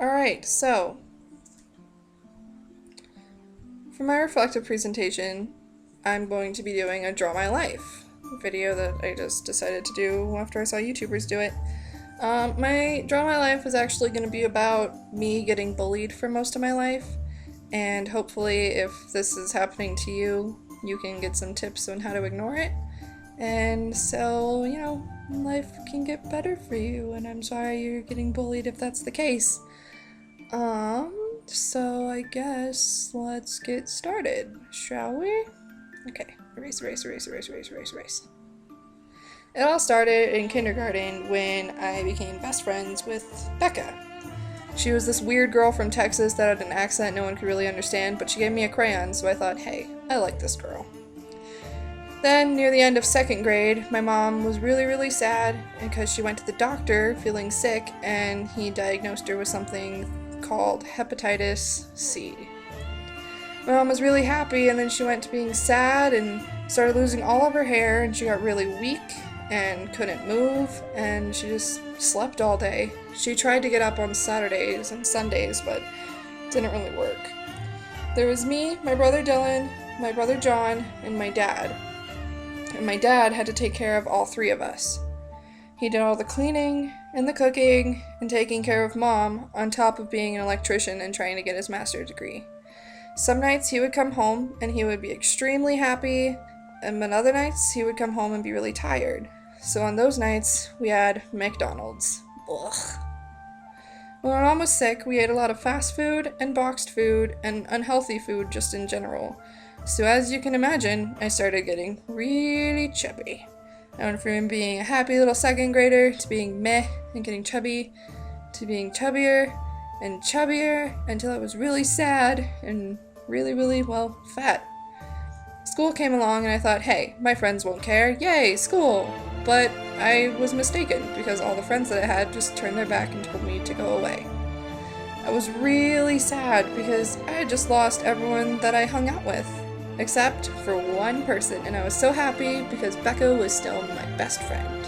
Alright, so for my reflective presentation, I'm going to be doing a Draw My Life video that I just decided to do after I saw YouTubers do it. My Draw My Life is actually going to be about me getting bullied for most of my life, and hopefully if this is happening to you, you can get some tips on how to ignore it. And so, life can get better for you, and I'm sorry you're getting bullied if that's the case. So I guess let's get started, shall we? Okay, erase. It all started in kindergarten when I became best friends with Becca. She was this weird girl from Texas that had an accent no one could really understand, but she gave me a crayon, so I thought, hey, I like this girl. Then, near the end of second grade, my mom was really sad because she went to the doctor feeling sick and he diagnosed her with something called hepatitis C. My mom was really happy, and then she went to being sad and started losing all of her hair, and she got really weak and couldn't move, and she just slept all day. She tried to get up on Saturdays and Sundays, but it didn't really work. There was me, my brother Dylan, my brother John, and my dad. And my dad had to take care of all three of us. He did all the cleaning and the cooking and taking care of Mom, on top of being an electrician and trying to get his master's degree. Some nights he would come home and he would be extremely happy, and then other nights he would come home and be really tired. So on those nights, we had McDonald's. Ugh. When my mom was sick, we ate a lot of fast food and boxed food and unhealthy food just in general. So as you can imagine, I started getting really chubby. I went from being a happy little second grader to being meh and getting chubby to being chubbier and chubbier until I was really sad and really, fat. School came along and I thought, hey, my friends won't care. Yay, school! But I was mistaken because all the friends that I had just turned their back and told me to go away. I was really sad because I had just lost everyone that I hung out with. Except for one person, and I was so happy because Becca was still my best friend.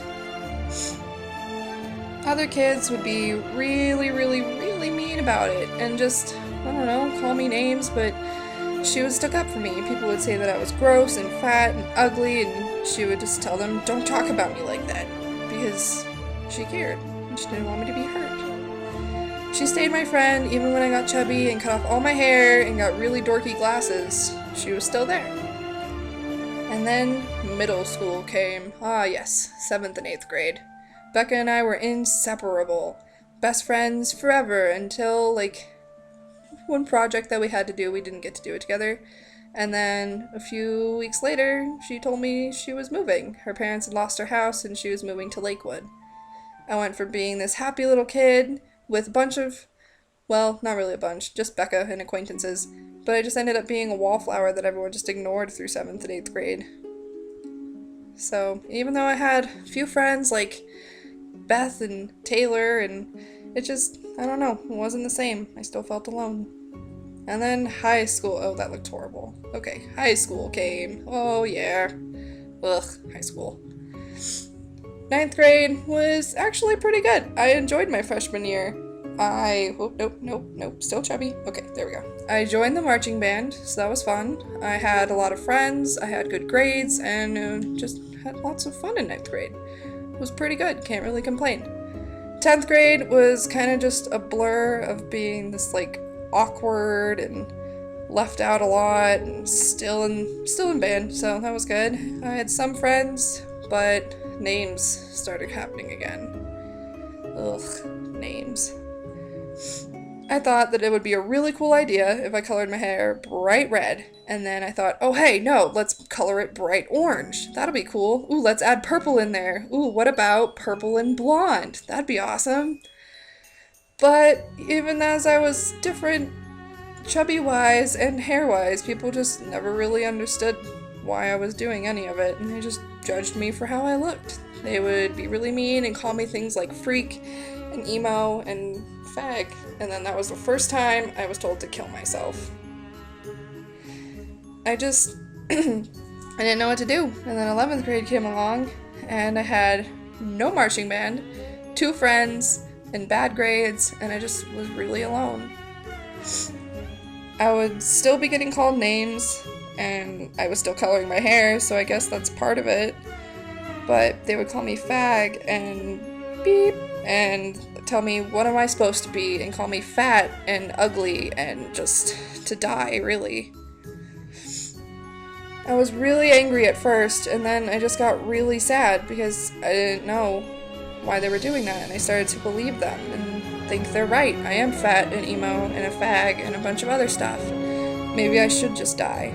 Other kids would be really mean about it, and just, call me names, but she would stick up for me. People would say that I was gross and fat and ugly, and she would just tell them, don't talk about me like that, because she cared, and she didn't want me to be hurt. She stayed my friend even when I got chubby and cut off all my hair and got really dorky glasses. She was still there. And then middle school came. Ah yes, 7th and 8th grade. Becca and I were inseparable. Best friends forever until, one project that we had to do, we didn't get to do it together. And then a few weeks later, she told me she was moving. Her parents had lost their house and she was moving to Lakewood. I went from being this happy little kid with a bunch of, well, not really a bunch, just Becca and acquaintances, but I just ended up being a wallflower that everyone just ignored through 7th and 8th grade. So, even though I had a few friends like Beth and Taylor, and it just, it wasn't the same. I still felt alone. And then high school, oh, that looked horrible. Okay, high school came. Oh, yeah. Ugh, high school. 9th grade was actually pretty good. I enjoyed my freshman year. Nope, still chubby. Okay, there we go. I joined the marching band, so that was fun. I had a lot of friends, I had good grades, and just had lots of fun in 9th grade. It was pretty good, can't really complain. 10th grade was kind of just a blur of being this, awkward and left out a lot, and still in band, so that was good. I had some friends, but names started happening again. Ugh, names. I thought that it would be a really cool idea if I colored my hair bright red, and then I thought, oh hey, no, let's color it bright orange. That'll be cool. Ooh, let's add purple in there. Ooh, what about purple and blonde? That'd be awesome. But even as I was different, chubby-wise and hair-wise, people just never really understood why I was doing any of it, and they just judged me for how I looked. They would be really mean and call me things like freak and emo and fag, and then that was the first time I was told to kill myself. I didn't know what to do, and then 11th grade came along, and I had no marching band, 2 friends, and bad grades, and I just was really alone. I would still be getting called names, and I was still coloring my hair, so I guess that's part of it. But they would call me fag and beep and tell me what am I supposed to be and call me fat and ugly and just to die, really. I was really angry at first, and then I just got really sad because I didn't know why they were doing that, and I started to believe them and think they're right. I am fat and emo and a fag and a bunch of other stuff. Maybe I should just die.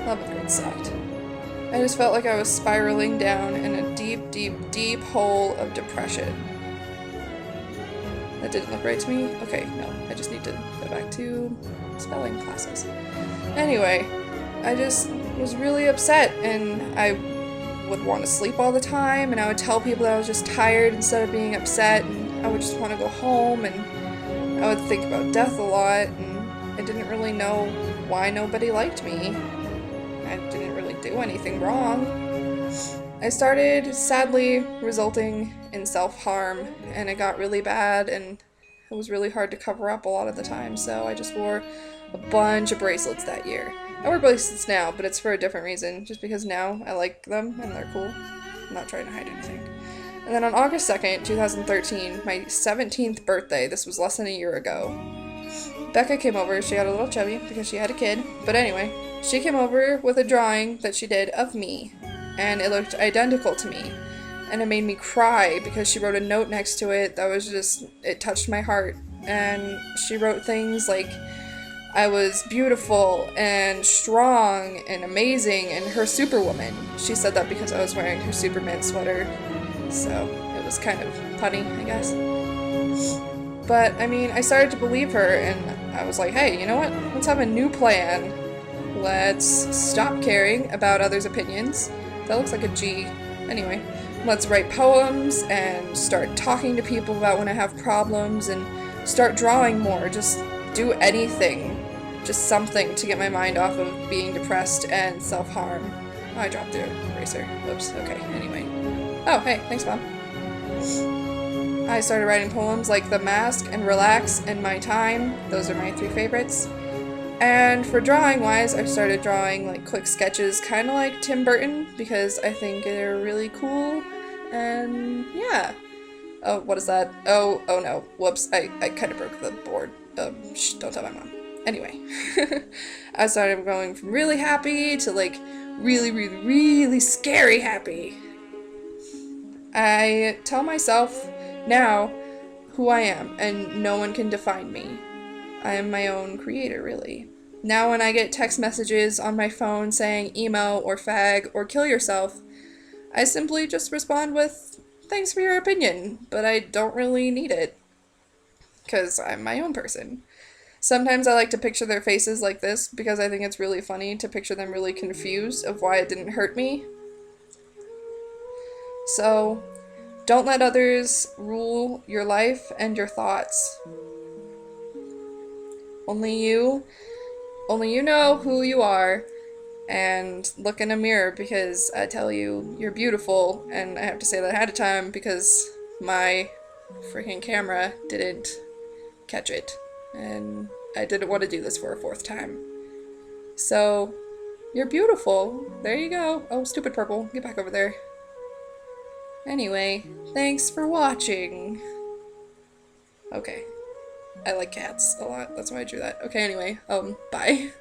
11th grade sucked. I just felt like I was spiraling down in a deep, deep, deep hole of depression. That didn't look right to me? Okay, no, I just need to go back to spelling classes. Anyway, I just was really upset, and I would want to sleep all the time, and I would tell people that I was just tired instead of being upset, and I would just want to go home, and I would think about death a lot, and I didn't really know why nobody liked me. I didn't really do anything wrong. I started sadly resulting in self-harm, and it got really bad, and it was really hard to cover up a lot of the time, so I just wore a bunch of bracelets that year. I wear bracelets now, but it's for a different reason, just because now I like them and they're cool. I'm not trying to hide anything. And then on August 2nd, 2013, my 17th birthday, this was less than a year ago, Becca came over. She got a little chubby because she had a kid, but anyway, she came over with a drawing that she did of me, and it looked identical to me. And it made me cry because she wrote a note next to it that was just, it touched my heart. And she wrote things like, I was beautiful and strong and amazing and her superwoman. She said that because I was wearing her Superman sweater, so it was kind of punny, I guess. But, I mean, I started to believe her, and I was like, hey, you know what? Let's have a new plan. Let's stop caring about others' opinions. That looks like a G. Anyway. Let's write poems and start talking to people about when I have problems and start drawing more. Just do anything. Just something to get my mind off of being depressed and self-harm. Oh, I dropped the eraser. Whoops. Okay, anyway. Oh, hey, thanks, Mom. I started writing poems like The Mask and Relax and My Time. Those are my 3 favorites. And for drawing-wise, I started drawing like quick sketches, kind of like Tim Burton, because I think they're really cool, and yeah. Oh, what is that? Oh no, whoops, I kind of broke the board. Shh, don't tell my mom. Anyway, I started going from really happy to like really, really, really scary happy. I tell myself now who I am, and no one can define me. I am my own creator, really. Now when I get text messages on my phone saying emo or fag or kill yourself, I simply just respond with, thanks for your opinion, but I don't really need it. 'Cause I'm my own person. Sometimes I like to picture their faces like this because I think it's really funny to picture them really confused of why it didn't hurt me. So, don't let others rule your life and your thoughts. Only you know who you are, and look in a mirror because I tell you, you're beautiful, and I have to say that ahead of time because my freaking camera didn't catch it, and I didn't want to do this for a 4th time. So, you're beautiful. There you go. Oh, stupid purple. Get back over there. Anyway, thanks for watching. Okay. I like cats a lot, that's why I drew that. Okay, anyway, bye.